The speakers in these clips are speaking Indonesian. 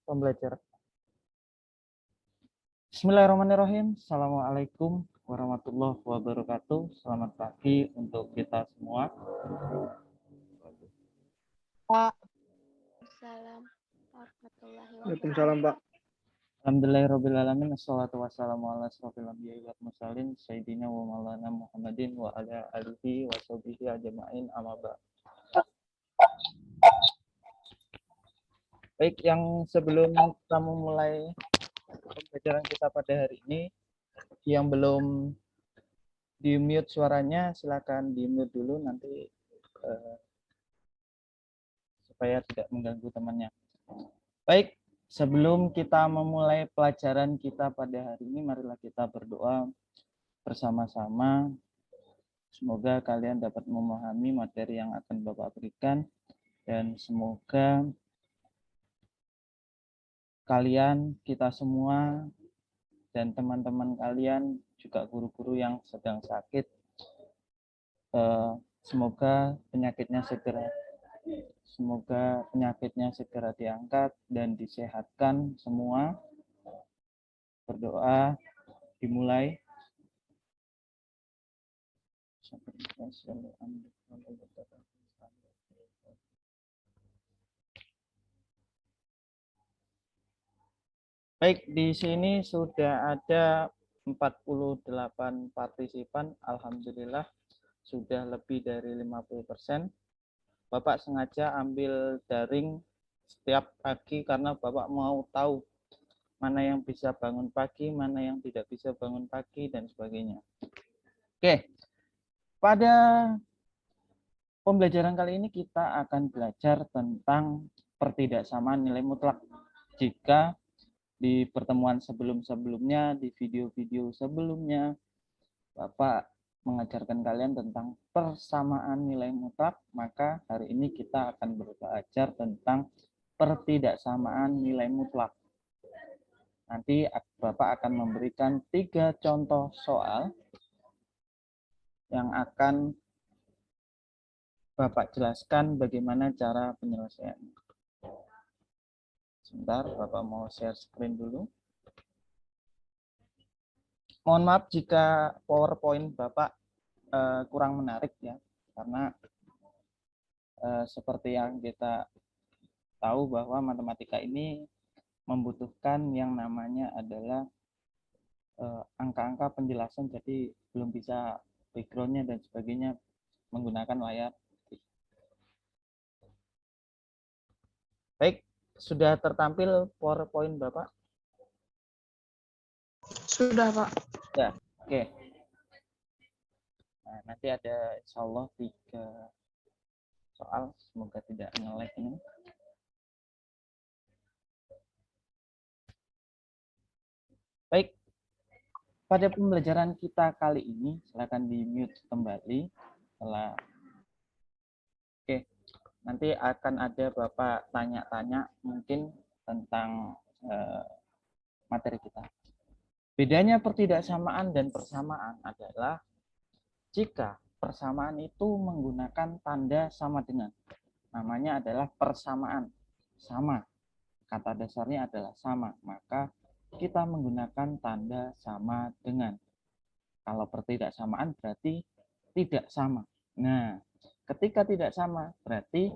pembelajaran. Bismillahirrahmanirrahim. Assalamualaikum warahmatullahi wabarakatuh. Selamat pagi untuk kita semua. Pak. Assalamualaikum warahmatullahi Waalaikumsalam, Pak. Alhamdulillahirrahmanirrahim. Assalatu wassalamu ala asrofil anbiya'i wal mursalin sayyidina wa maulana Muhammadin wa ala alihi wa sahbihi ajma'in amma ba'd. Baik, yang sebelum kita memulai pembelajaran kita pada hari ini, yang belum di-mute suaranya silakan di-mute dulu nanti supaya tidak mengganggu temannya. Baik, sebelum kita memulai pelajaran kita pada hari ini, marilah kita berdoa bersama-sama. Semoga kalian dapat memahami materi yang akan Bapak berikan dan semoga kalian, kita semua, dan teman-teman kalian, juga guru-guru yang sedang sakit, semoga penyakitnya segera diangkat dan disehatkan semua. Berdoa dimulai. Baik, di sini sudah ada 48 partisipan. Alhamdulillah sudah lebih dari 50%. Bapak sengaja ambil daring setiap pagi karena Bapak mau tahu mana yang bisa bangun pagi, mana yang tidak bisa bangun pagi, dan sebagainya. Oke, pada pembelajaran kali ini kita akan belajar tentang pertidaksamaan nilai mutlak. Jika di pertemuan sebelum-sebelumnya, di video-video sebelumnya, Bapak mengajarkan kalian tentang persamaan nilai mutlak, maka hari ini kita akan belajar tentang pertidaksamaan nilai mutlak. Nanti Bapak akan memberikan 3 contoh soal yang akan Bapak jelaskan bagaimana cara penyelesaiannya. Sebentar, Bapak mau share screen dulu. Mohon maaf jika PowerPoint Bapak kurang menarik ya, karena seperti yang kita tahu bahwa matematika ini membutuhkan yang namanya adalah angka-angka penjelasan, jadi belum bisa background-nya dan sebagainya menggunakan layar. Baik, sudah tertampil PowerPoint Bapak? Sudah, Pak. Ya, oke. Nah, nanti ada insya Allah 3 soal, semoga tidak nge-lag ini. Baik, pada pembelajaran kita kali ini, silakan di-mute kembali. Oke, nanti akan ada Bapak tanya-tanya mungkin tentang materi kita. Bedanya pertidaksamaan dan persamaan adalah jika persamaan itu menggunakan tanda sama dengan. Namanya adalah persamaan. Sama. Kata dasarnya adalah sama. Maka kita menggunakan tanda sama dengan. Kalau pertidaksamaan berarti tidak sama. Nah, ketika tidak sama berarti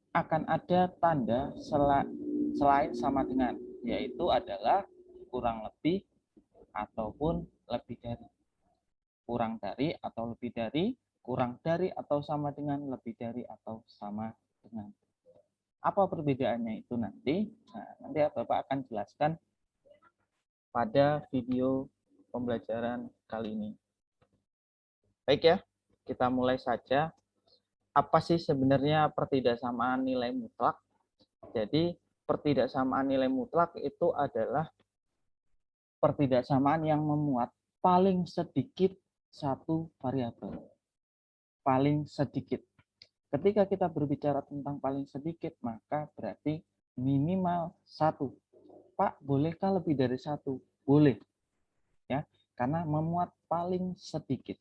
akan ada tanda selain sama dengan, yaitu adalah kurang lebih ataupun lebih dari. Kurang dari atau lebih dari, kurang dari atau sama dengan, lebih dari atau sama dengan. Apa perbedaannya itu nanti? Nah, nanti Bapak akan jelaskan pada video pembelajaran kali ini. Baik ya, kita mulai saja. Apa sih sebenarnya pertidaksamaan nilai mutlak? Jadi, pertidaksamaan nilai mutlak itu adalah pertidaksamaan yang memuat paling sedikit satu variabel. Paling sedikit. Ketika kita berbicara tentang paling sedikit, maka berarti minimal 1. Pak, bolehkah lebih dari 1? Boleh. Ya, karena memuat paling sedikit.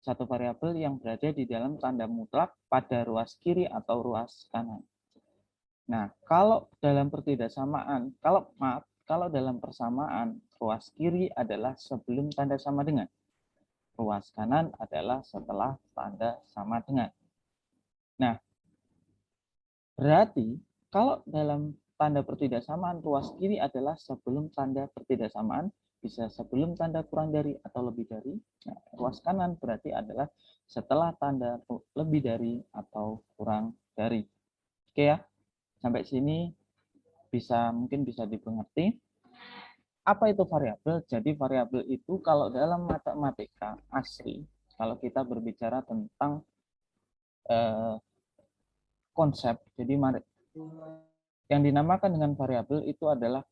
Satu variabel yang berada di dalam tanda mutlak pada ruas kiri atau ruas kanan. Nah, kalau dalam pertidaksamaan, kalau dalam persamaan, ruas kiri adalah sebelum tanda sama dengan. Ruas kanan adalah setelah tanda sama dengan. Nah, berarti kalau dalam tanda pertidaksamaan, ruas kiri adalah sebelum tanda pertidaksamaan, bisa sebelum tanda kurang dari atau lebih dari. Nah, ruas kanan berarti adalah setelah tanda lebih dari atau kurang dari. Oke ya, sampai sini mungkin bisa dimengerti. Apa itu variabel? Jadi variabel itu kalau dalam matematika asli, kalau kita berbicara tentang konsep, jadi yang dinamakan dengan variabel itu adalah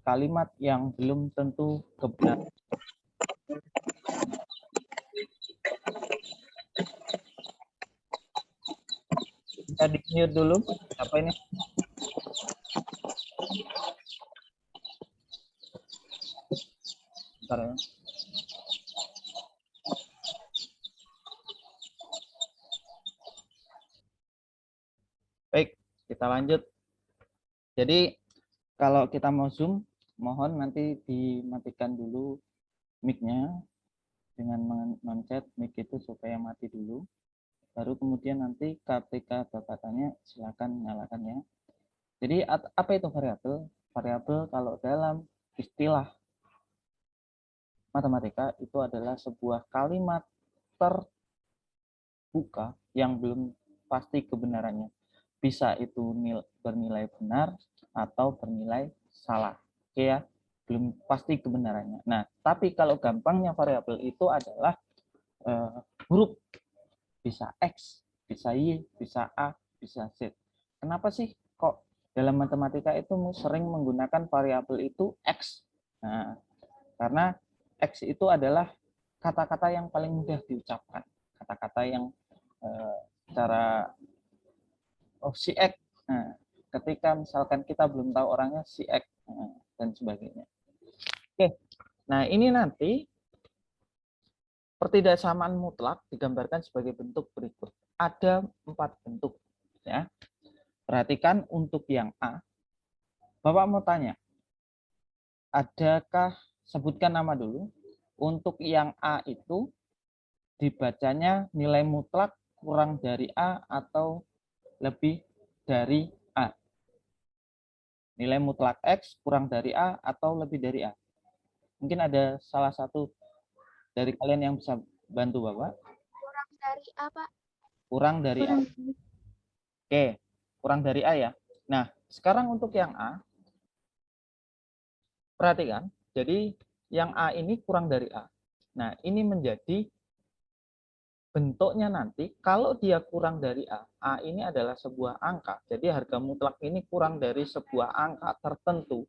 kalimat yang belum tentu kebenaran. Bisa di-mute dulu. Apa ini? Bentar ya. Baik, kita lanjut. Jadi kalau kita mau Zoom, mohon nanti dimatikan dulu mic-nya dengan mencet mic itu supaya mati dulu. Baru kemudian nanti ketika Bapak tanya, silakan nyalakan ya. Jadi apa itu variabel? Variabel kalau dalam istilah matematika itu adalah sebuah kalimat terbuka yang belum pasti kebenarannya. Bisa itu bernilai benar atau bernilai salah. Oke ya, belum pasti kebenarannya. Nah, tapi kalau gampangnya variabel itu adalah huruf, bisa X, bisa Y, bisa A, bisa Z. Kenapa sih kok dalam matematika itu sering menggunakan variabel itu X? Nah, karena X itu adalah kata-kata yang paling mudah diucapkan. Kata-kata yang secara si X. Nah, ketika misalkan kita belum tahu orangnya si X dan sebagainya. Oke, nah ini nanti pertidaksamaan mutlak digambarkan sebagai bentuk berikut. Ada 4 bentuk. Ya. Perhatikan untuk yang A. Bapak mau tanya, adakah, sebutkan nama dulu, untuk yang A itu dibacanya nilai mutlak kurang dari A atau lebih dari A. Nilai mutlak X kurang dari A atau lebih dari A. Mungkin ada salah satu dari kalian yang bisa bantu Bapak. Kurang dari A, Pak. Kurang dari A. Oke, kurang dari A ya. Nah, sekarang untuk yang A, perhatikan. Jadi yang A ini kurang dari A. Nah, ini menjadi bentuknya nanti, kalau dia kurang dari A ini adalah sebuah angka. Jadi harga mutlak ini kurang dari sebuah angka tertentu.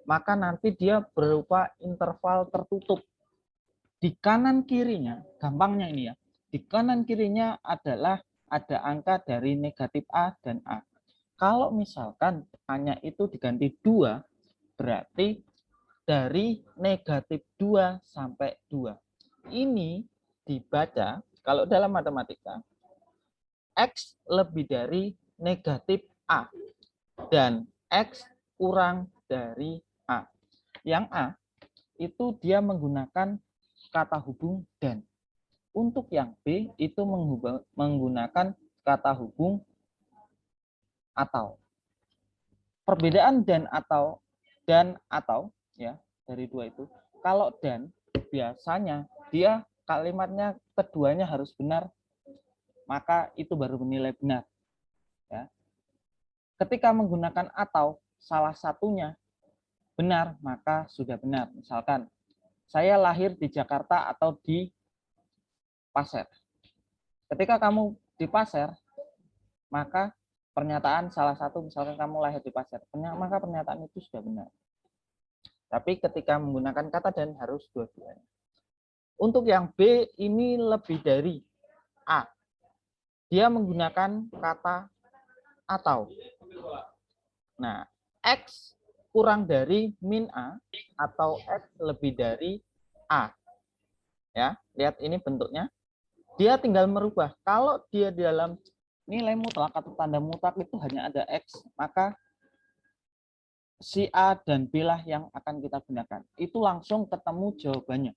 Maka nanti dia berupa interval tertutup. Di kanan kirinya, gampangnya ini ya, di kanan kirinya adalah ada angka dari negatif A dan A. Kalau misalkan A-nya itu diganti 2, berarti dari negatif 2 sampai 2. Ini dibaca, kalau dalam matematika, X lebih dari negatif A dan X kurang dari A. Yang A itu dia menggunakan kata hubung dan. Untuk yang B itu menggunakan kata hubung atau. Perbedaan dan atau ya dari dua itu. Kalau dan biasanya dia kalimatnya keduanya harus benar, maka itu baru bernilai benar. Ya. Ketika menggunakan atau salah satunya benar, maka sudah benar. Misalkan saya lahir di Jakarta atau di Pasir. Ketika kamu di Pasir, maka pernyataan salah satu, misalkan kamu lahir di Pasir, maka pernyataan itu sudah benar. Tapi ketika menggunakan kata dan harus dua-duanya. Untuk yang B ini lebih dari A. Dia menggunakan kata atau. Nah, X kurang dari min A atau X lebih dari A. Ya, lihat ini bentuknya. Dia tinggal merubah. Kalau dia di dalam nilai mutlak atau tanda mutlak itu hanya ada X, maka si A dan B lah yang akan kita gunakan. Itu langsung ketemu jawabannya.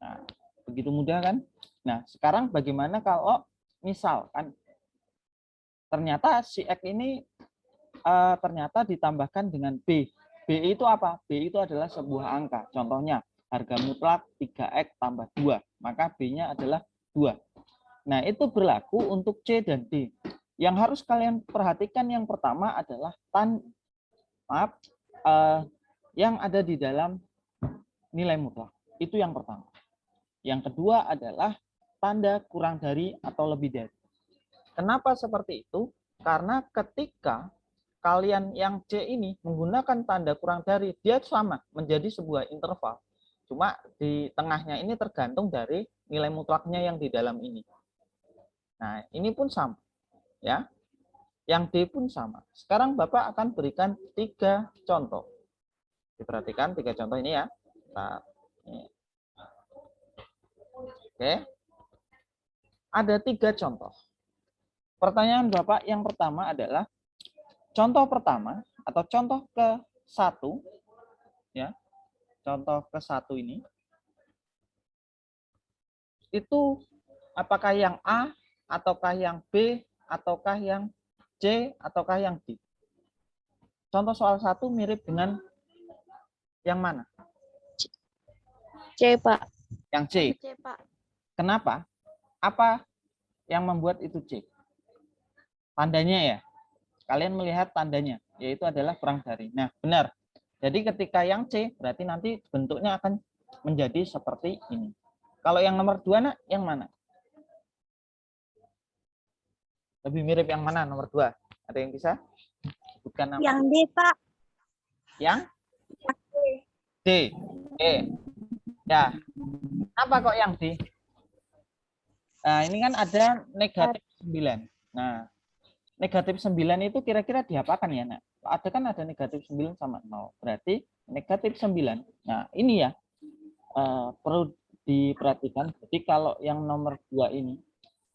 Nah, begitu mudah kan? Nah, sekarang bagaimana kalau misalkan ternyata si X ini ternyata ditambahkan dengan B. B itu apa? B itu adalah sebuah angka. Contohnya, harga mutlak 3X tambah 2. Maka B-nya adalah 2. Nah, itu berlaku untuk C dan D. Yang harus kalian perhatikan yang pertama adalah yang ada di dalam nilai mutlak. Itu yang pertama. Yang kedua adalah tanda kurang dari atau lebih dari. Kenapa seperti itu? Karena ketika kalian yang C ini menggunakan tanda kurang dari, dia sama menjadi sebuah interval. Cuma di tengahnya ini tergantung dari nilai mutlaknya yang di dalam ini. Nah, ini pun sama. Ya. Yang D pun sama. Sekarang Bapak akan berikan 3 contoh. Diperhatikan 3 contoh ini ya. Nah, ini. Oke. Ada 3 contoh. Pertanyaan Bapak yang pertama adalah contoh pertama atau contoh ke-1 ya. Contoh ke-1 ini itu apakah yang A ataukah yang B ataukah yang C ataukah yang D? Contoh soal 1 mirip dengan yang mana? C, Pak. Yang C. C, Pak. Kenapa? Apa yang membuat itu C? Tandanya ya. Kalian melihat tandanya, yaitu adalah kurang dari. Nah, benar. Jadi ketika yang C, berarti nanti bentuknya akan menjadi seperti ini. Kalau yang nomor 2, nak, yang mana? Lebih mirip yang mana nomor 2? Ada yang bisa sebutkan nama? Yang D, Pak. Yang? D. Oke. Ya. Apa kok yang D? Nah, ini kan ada negatif 9. Nah, negatif 9 itu kira-kira diapakan ya, nak? Ada kan ada negatif 9 sama 0. Berarti negatif 9. Nah, ini ya perlu diperhatikan. Jadi kalau yang nomor 2 ini,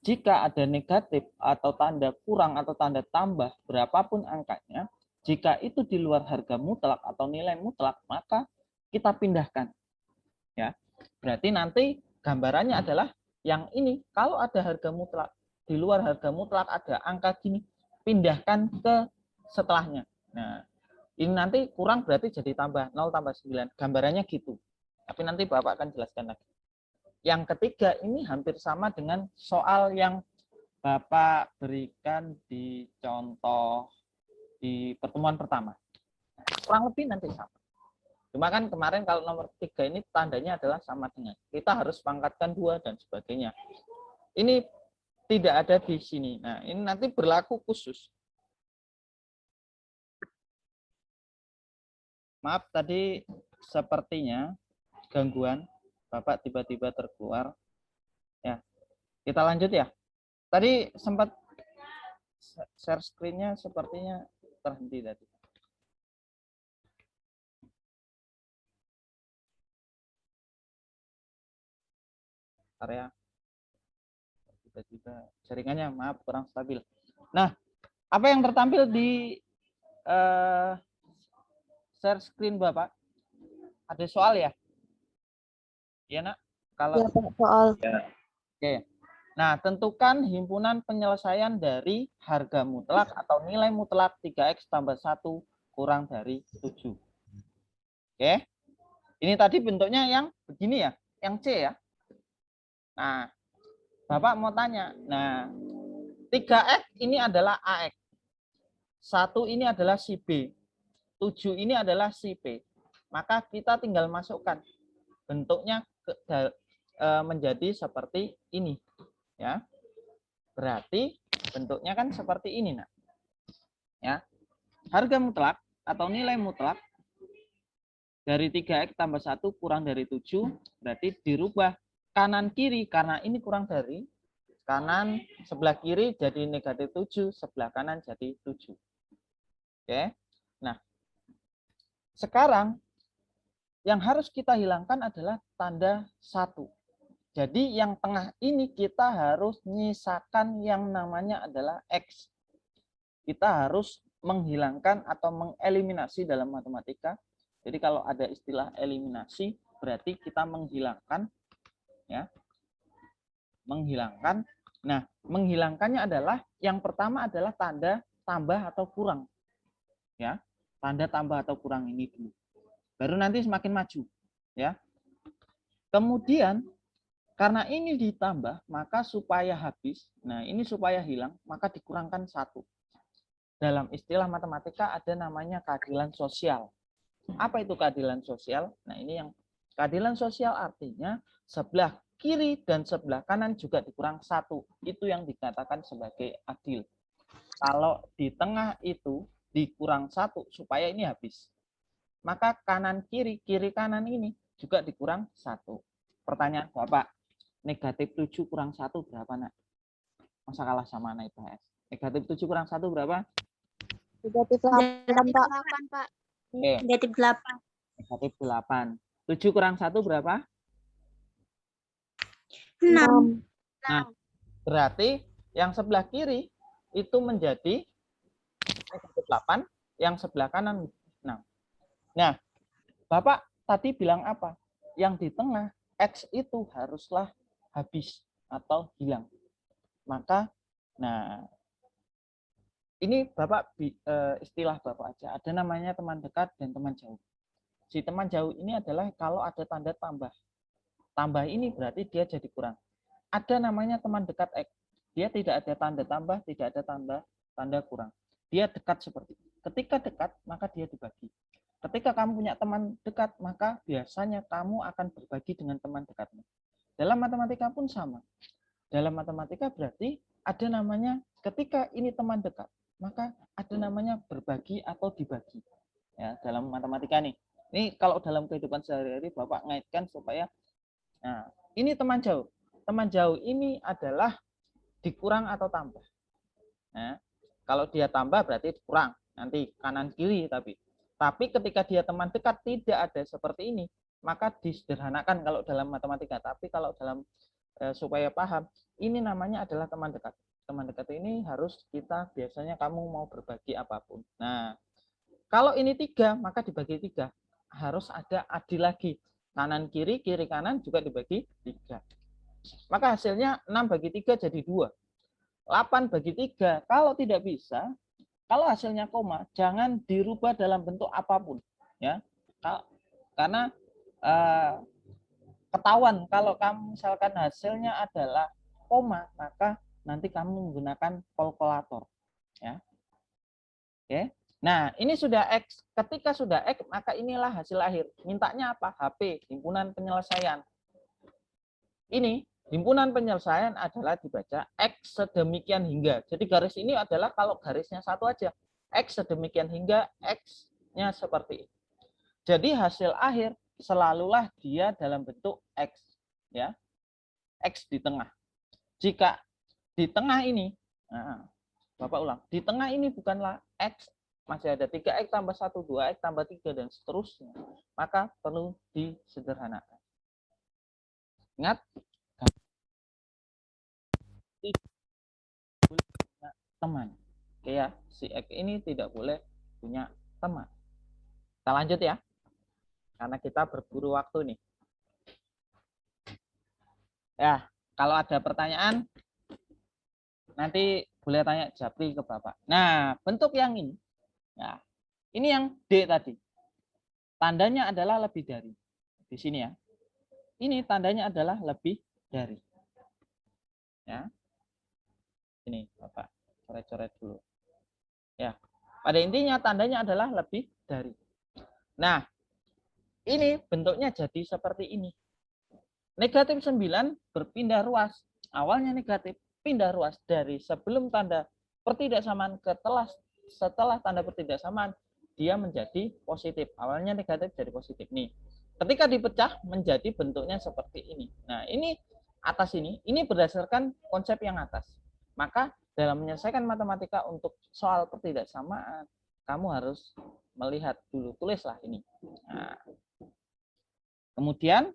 jika ada negatif atau tanda kurang atau tanda tambah berapapun angkanya, jika itu di luar harga mutlak atau nilai mutlak, maka kita pindahkan. Ya, berarti nanti gambarannya adalah yang ini. Kalau ada harga mutlak, di luar harga mutlak ada angka gini, pindahkan ke setelahnya. Nah, ini nanti kurang berarti jadi tambah 0 tambah 9. Gambarannya gitu. Tapi nanti Bapak akan jelaskan lagi. Yang ketiga ini hampir sama dengan soal yang Bapak berikan di contoh di pertemuan pertama. Kurang lebih nanti sama. Cuma kan kemarin kalau nomor 3 ini tandanya adalah sama dengan. Kita harus pangkatkan 2 dan sebagainya. Ini tidak ada di sini. Nah, ini nanti berlaku khusus. Maaf tadi sepertinya gangguan. Bapak tiba-tiba terkeluar. Ya, kita lanjut ya. Tadi sempat share screen-nya sepertinya terhenti tadi. Area tiba-tiba jaringannya maaf kurang stabil. Nah, apa yang tertampil di share screen Bapak? Ada soal ya? Iya, nak? Kalau Ya, Pak, soal. Oke. Nah, tentukan himpunan penyelesaian dari harga mutlak atau nilai mutlak 3X tambah 1 kurang dari 7. Oke. Ini tadi bentuknya yang begini ya, yang C ya. Nah, Bapak mau tanya. Nah, 3X ini adalah AX. 1 ini adalah si B. 7 ini adalah si P. Maka kita tinggal masukkan bentuknya menjadi seperti ini. Ya. Berarti bentuknya kan seperti ini, nak. Ya. Harga mutlak atau nilai mutlak dari 3X tambah 1 kurang dari 7, berarti dirubah kanan kiri karena ini kurang dari, kanan sebelah kiri jadi negatif 7, sebelah kanan jadi 7. Oke. Nah, sekarang yang harus kita hilangkan adalah tanda 1. Jadi yang tengah ini kita harus nyisakan yang namanya adalah X. Kita harus menghilangkan atau mengeliminasi dalam matematika. Jadi kalau ada istilah eliminasi, berarti kita menghilangkan, ya, menghilangkan. Nah, menghilangkannya adalah yang pertama adalah tanda tambah atau kurang, ya, tanda tambah atau kurang ini dulu. Baru nanti semakin maju, ya. Kemudian karena ini ditambah, maka supaya habis, nah ini supaya hilang, maka dikurangkan 1. Dalam istilah matematika ada namanya keadilan sosial. Apa itu keadilan sosial? Nah ini yang keadilan sosial artinya sebelah kiri dan sebelah kanan juga dikurang 1. Itu yang dikatakan sebagai adil. Kalau di tengah itu dikurang 1 supaya ini habis. Maka kanan kiri, kiri kanan ini juga dikurang 1. Pertanyaan Bapak, negatif 7 kurang 1 berapa, nak? Masa kalah sama anak IPS? Negatif 7 kurang 1 berapa? Negatif 8, Pak. 8, Pak. Oke. Negatif 8. Negatif 8. 7 kurang 1 berapa? 6. Nah, berarti yang sebelah kiri itu menjadi negatif 8, yang sebelah kanan 6. Nah, Bapak tadi bilang apa? Yang di tengah, X itu haruslah habis atau hilang. Maka, nah, ini Bapak istilah Bapak aja. Ada namanya teman dekat dan teman jauh. Si teman jauh ini adalah kalau ada tanda tambah. Tambah ini berarti dia jadi kurang. Ada namanya teman dekat X. Dia tidak ada tanda tambah, tidak ada tanda kurang. Dia dekat seperti itu. Ketika dekat, maka dia dibagi. Ketika kamu punya teman dekat, maka biasanya kamu akan berbagi dengan teman dekatmu. Dalam matematika pun sama. Dalam matematika berarti ada namanya ketika ini teman dekat, maka ada namanya berbagi atau dibagi. Ya, dalam matematika nih. Ini kalau dalam kehidupan sehari-hari Bapak ngaitkan supaya, nah, ini teman jauh. Teman jauh ini adalah dikurang atau tambah. Nah, kalau dia tambah berarti kurang. Nanti kanan kiri tapi ketika dia teman dekat tidak ada seperti ini, maka disederhanakan kalau dalam matematika. Tapi kalau dalam supaya paham, ini namanya adalah teman dekat. Teman dekat ini harus kita biasanya kamu mau berbagi apapun. Nah, kalau ini 3, maka dibagi 3. Harus ada adil lagi. Kanan kiri, kiri kanan juga dibagi 3. Maka hasilnya 6 bagi 3 jadi 2. 8 bagi 3. Kalau tidak bisa, kalau hasilnya koma, jangan dirubah dalam bentuk apapun, ya. Karena ketahuan kalau kamu misalkan hasilnya adalah koma, maka nanti kamu menggunakan kalkulator, ya. Oke. Nah, ini sudah X. Ketika sudah X, maka inilah hasil akhir. Mintanya apa? HP, himpunan penyelesaian. Ini himpunan penyelesaian adalah dibaca X sedemikian hingga. Jadi garis ini adalah kalau garisnya satu aja. X sedemikian hingga X-nya seperti itu. Jadi hasil akhir selalulah dia dalam bentuk X. Ya, X di tengah. Jika di tengah ini, nah, Bapak ulang, di tengah ini bukanlah X, masih ada 3X tambah 1, 2X tambah 3, dan seterusnya. Maka perlu disederhanakan. Ingat, punya teman. Oke ya, si X ini tidak boleh punya teman. Kita lanjut ya, karena kita berburu waktu nih. Ya, kalau ada pertanyaan, nanti boleh tanya Japri ke Bapak. Nah, bentuk yang ini, nah, ini yang D tadi. Tandanya adalah lebih dari. Di sini ya. Ini tandanya adalah lebih dari. Ya. Ini Bapak coret-coret dulu. Ya. Pada intinya tandanya adalah lebih dari. Nah, ini bentuknya jadi seperti ini. Negatif 9 berpindah ruas. Awalnya negatif, pindah ruas dari sebelum tanda pertidaksamaan ke setelah tanda pertidaksamaan, dia menjadi positif. Awalnya negatif jadi positif. Nih, ketika dipecah menjadi bentuknya seperti ini. Nah, ini atas ini berdasarkan konsep yang atas. Maka dalam menyelesaikan matematika untuk soal pertidaksamaan, kamu harus melihat dulu, tulislah ini. Nah, kemudian,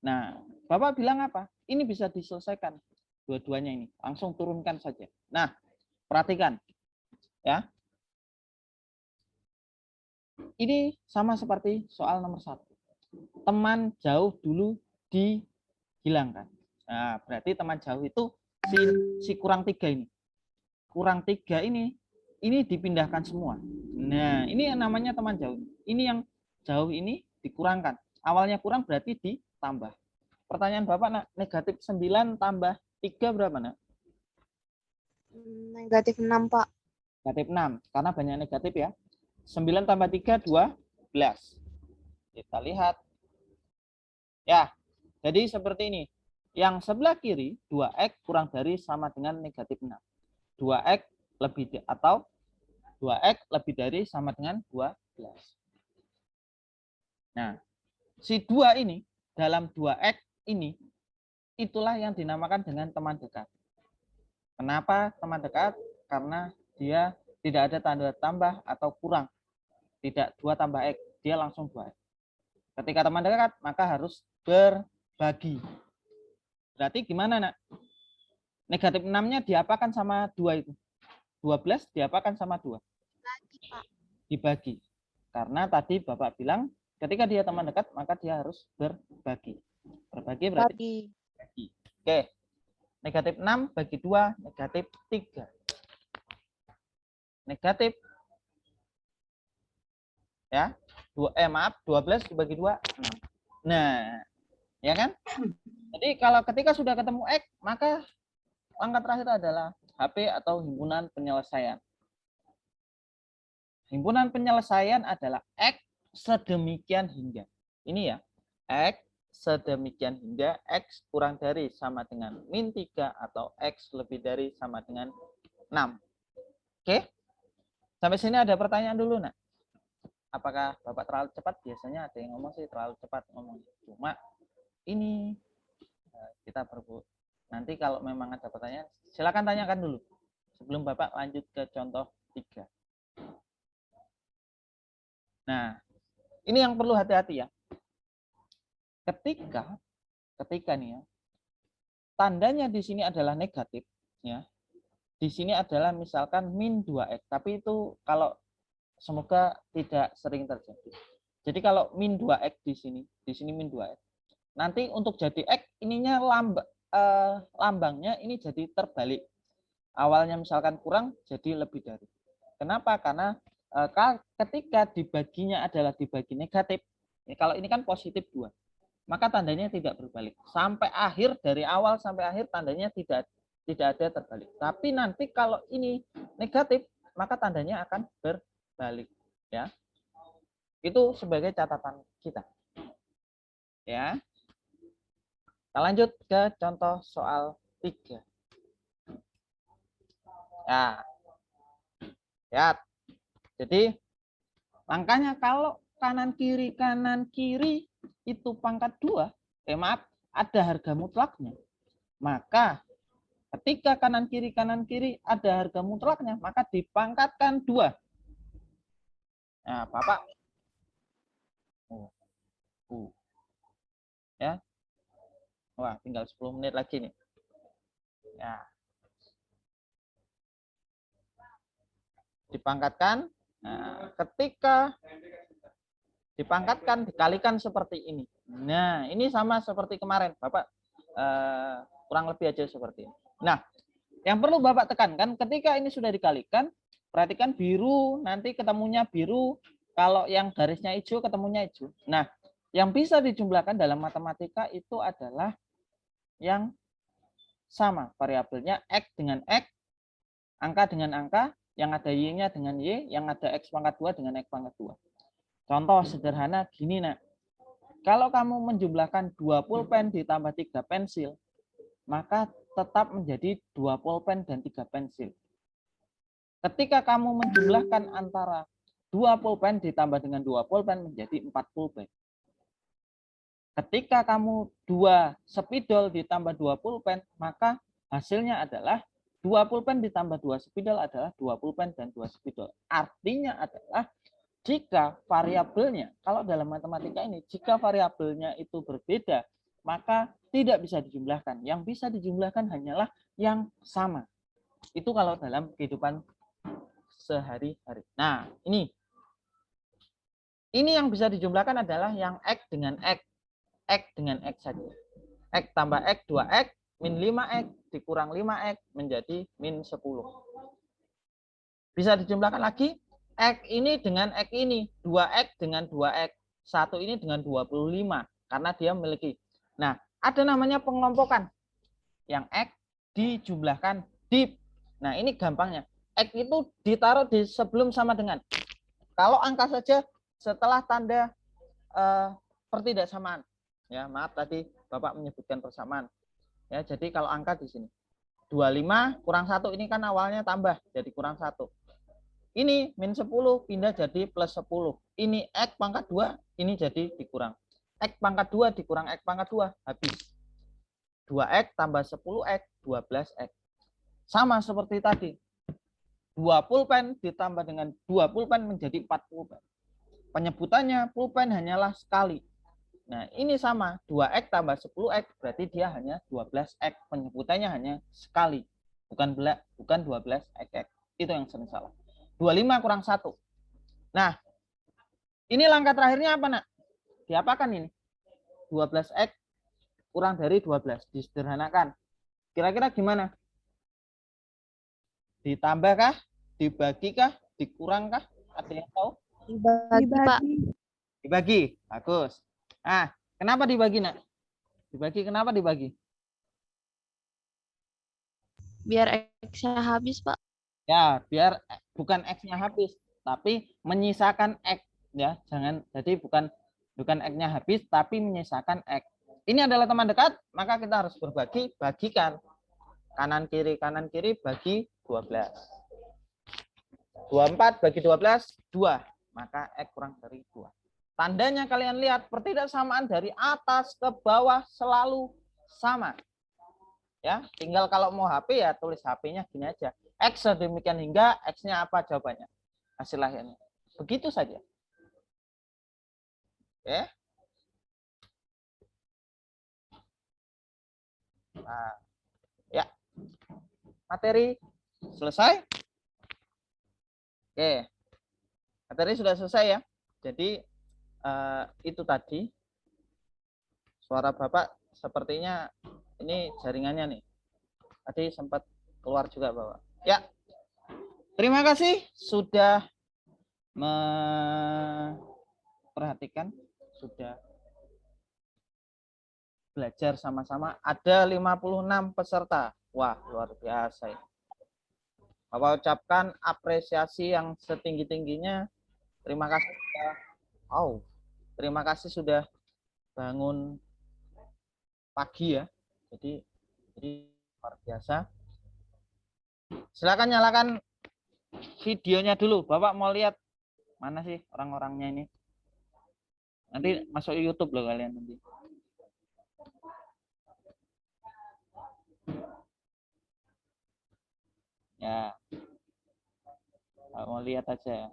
nah, Bapak bilang apa? ini bisa diselesaikan dua-duanya ini. Langsung turunkan saja. Nah, perhatikan ya. Ini sama seperti soal nomor 1. Teman jauh dulu dihilangkan. Nah, berarti teman jauh itu si kurang 3 ini. Kurang 3 ini dipindahkan semua. Nah, ini yang namanya teman jauh. Ini yang jauh ini dikurangkan. Awalnya kurang berarti ditambah. Pertanyaan Bapak, nak, negatif 9 tambah 3 berapa, nak? Negatif 6, Pak. Negatif 6, karena banyak negatif ya. 9 tambah 3, 12. Kita lihat. Ya, jadi seperti ini. Yang sebelah kiri, 2X kurang dari sama dengan negatif 6. 2X lebih atau 2X lebih dari sama dengan 12. Nah, si 2 ini, dalam 2X ini, itulah yang dinamakan dengan teman dekat. Kenapa teman dekat? Karena dia tidak ada tanda tambah atau kurang. Tidak 2 tambah X, dia langsung 2X. Ketika teman dekat, maka harus berbagi. Berarti gimana, nak? Negatif 6-nya diapakan sama 2 itu? 12 diapakan sama 2? Lagi, Pak. Dibagi. Karena tadi Bapak bilang, ketika dia teman dekat, maka dia harus berbagi. Berbagi berarti bagi. Oke. Negatif 6 bagi 2, negatif 3. Negatif. Ya. 12 dibagi 2, 6. Nah, ya kan? Jadi kalau ketika sudah ketemu X, maka langkah terakhir adalah HP atau himpunan penyelesaian. Himpunan penyelesaian adalah X sedemikian hingga. Ini ya, X sedemikian hingga X kurang dari sama dengan min 3 atau X lebih dari sama dengan 6. Oke? Sampai sini ada pertanyaan dulu, nak? Apakah Bapak terlalu cepat? Biasanya ada yang ngomong sih terlalu cepat ngomong. Cuma ini kita perlu. Nanti kalau memang ada pertanyaan, silakan tanyakan dulu. Sebelum Bapak lanjut ke contoh 3. Nah, ini yang perlu hati-hati ya. Ketika nih ya, tandanya di sini adalah negatif ya. Di sini adalah misalkan min 2X, tapi itu kalau semoga tidak sering terjadi. Jadi kalau min 2X di sini min 2X. Nanti untuk jadi X ininya lambangnya ini jadi terbalik. Awalnya misalkan kurang jadi lebih dari. Kenapa? Karena ketika dibaginya adalah dibagi negatif, kalau ini kan positif 2, maka tandanya tidak berbalik. Sampai akhir, dari awal sampai akhir tandanya tidak ada terbalik. Tapi nanti kalau ini negatif, maka tandanya akan berbalik. Ya, itu sebagai catatan kita. Ya, kita lanjut ke contoh soal 3. Ya, jadi langkahnya kalau kanan kiri itu pangkat 2, maaf, ada harga mutlaknya. Maka ketika kanan kiri ada harga mutlaknya, maka dipangkatkan 2. Nah, Bapak. Ya. Wah, tinggal 10 menit lagi nih. Ya. Dipangkatkan. Nah, ketika dipangkatkan dikalikan seperti ini. Nah, ini sama seperti kemarin, Bapak kurang lebih aja seperti ini. Nah, yang perlu Bapak tekankan ketika ini sudah dikalikan, perhatikan biru nanti ketemunya biru, kalau yang garisnya hijau ketemunya hijau. Nah, yang bisa dijumlahkan dalam matematika itu adalah yang sama, variabelnya X dengan X, angka dengan angka, yang ada Y-nya dengan Y, yang ada X pangkat 2 dengan X pangkat 2. Contoh sederhana gini, nak. Kalau kamu menjumlahkan 2 pulpen ditambah 3 pensil, maka tetap menjadi 2 pulpen dan 3 pensil. Ketika kamu menjumlahkan antara 2 pulpen ditambah dengan 2 pulpen menjadi 4 pulpen. Ketika kamu 2 spidol ditambah 2 pulpen, maka hasilnya adalah 2 pulpen ditambah 2 spidol adalah 2 pulpen dan 2 spidol. Artinya adalah jika variabelnya, kalau dalam matematika ini, jika variabelnya itu berbeda maka tidak bisa dijumlahkan. Yang bisa dijumlahkan hanyalah yang sama. Itu kalau dalam kehidupan sehari-hari. Nah, ini yang bisa dijumlahkan adalah yang X dengan X. X dengan X saja. X tambah X, 2X, min 5X, dikurang 5X, menjadi min 10. Bisa dijumlahkan lagi, X ini dengan X ini, 2X dengan 2X. 1 ini dengan 25, karena dia memiliki. Nah, ada namanya pengelompokan. Yang X dijumlahkan di. Nah, ini gampangnya. X itu ditaruh di sebelum sama dengan. Kalau angka saja setelah tanda pertidaksamaan. Ya, maaf tadi Bapak menyebutkan persamaan. Ya, jadi kalau angka di sini 25 kurang 1 ini kan awalnya tambah jadi kurang 1. Ini min 10 pindah jadi plus 10. Ini X pangkat 2, ini jadi dikurang. X pangkat 2 dikurang X pangkat 2 habis. 2X tambah 10X, 12X. Sama seperti tadi. 2 pulpen ditambah dengan 2 pulpen menjadi 4 pulpen. Penyebutannya pulpen hanyalah sekali. Nah, ini sama. 2X tambah 10X berarti dia hanya 12X. Penyebutannya hanya sekali. Bukan 12X. Itu yang sering salah. 25 kurang 1. Nah, ini langkah terakhirnya apa, Nak? Diapakan ini? 12X kurang dari 12. Disederhanakan. Kira-kira gimana? Ditambahkah? Dibagikah? Dikurangkah? Ada yang tahu? Dibagi, Pak. Dibagi. Bagus. Nah, kenapa dibagi, Nak? Dibagi, kenapa dibagi? Biar X-nya habis, Pak. Ya, biar bukan X-nya habis, tapi menyisakan X. Ya, jangan, jadi bukan X-nya habis, tapi menyisakan X. Ini adalah teman dekat, maka kita harus berbagi, bagikan. Kanan kiri bagi 12. 24 bagi 12, 2. Maka X kurang dari 2. Tandanya kalian lihat, pertidaksamaan dari atas ke bawah selalu sama. Ya, tinggal kalau mau HP ya tulis HP-nya gini aja. X sedemikian hingga X-nya apa jawabannya? Hasil akhirnya. Begitu saja. Oke. Nah, ya. Materi selesai? Oke. Materi sudah selesai ya. Jadi itu tadi. Suara Bapak sepertinya ini jaringannya nih. Tadi sempat keluar juga Bapak. Ya. Terima kasih sudah memperhatikan, sudah belajar sama-sama. Ada 56 peserta. Wah, luar biasa ya. Bapak ucapkan apresiasi yang setinggi-tingginya. Terima kasih sudah terima kasih sudah bangun pagi ya. Jadi luar biasa. Silakan nyalakan videonya dulu. Bapak mau lihat mana sih orang-orangnya ini. Nanti masuk YouTube loh kalian nanti. Ya. Mau lihat aja.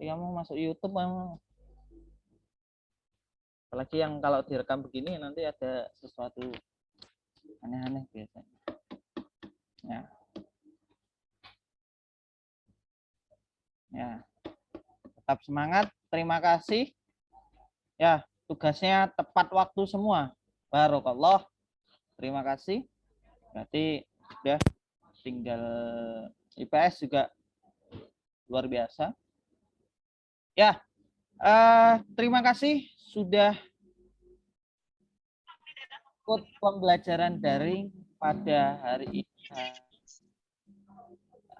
Kamu masuk YouTube mau. Apalagi yang kalau direkam begini nanti ada sesuatu aneh-aneh biasanya. Ya. Ya. Tetap semangat. Terima kasih. Ya, tugasnya tepat waktu semua. Barokallah. Terima kasih. Berarti sudah tinggal IPS juga luar biasa. Ya, terima kasih sudah ikut pembelajaran daring pada hari ini.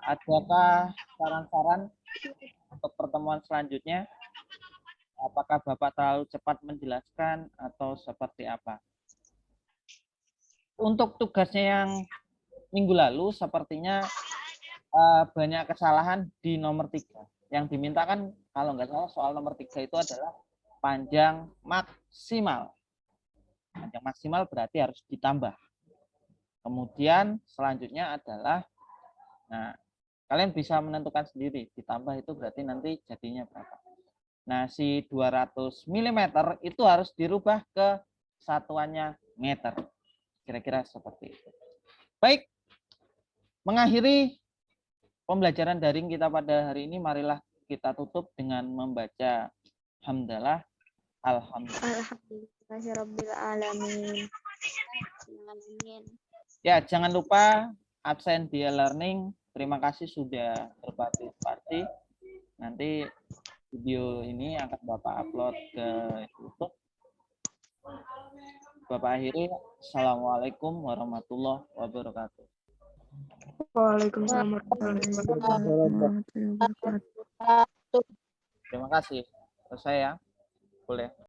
Adakah saran-saran untuk pertemuan selanjutnya? Apakah Bapak terlalu cepat menjelaskan atau seperti apa? Untuk tugasnya yang minggu lalu sepertinya banyak kesalahan di nomor 3. Yang dimintakan kalau nggak salah soal nomor 3 itu adalah panjang maksimal. Panjang maksimal berarti harus ditambah. Kemudian selanjutnya adalah, nah kalian bisa menentukan sendiri, ditambah itu berarti nanti jadinya berapa. Nah si 200 mm itu harus dirubah ke satuannya meter. Kira-kira seperti itu. Baik, mengakhiri pembelajaran daring kita pada hari ini, marilah kita tutup dengan membaca hamdalah. Alhamdulillah. Alhamdulillahirabbil alamin. Ya, jangan lupa absen di learning. Terima kasih sudah berpartisipasi. Nanti video ini akan Bapak upload ke YouTube. Bapak akhiri, Assalamualaikum warahmatullahi wabarakatuh. Waalaikumsalam warahmatullahi wabarakatuh. Terima kasih. Selesai ya. Boleh.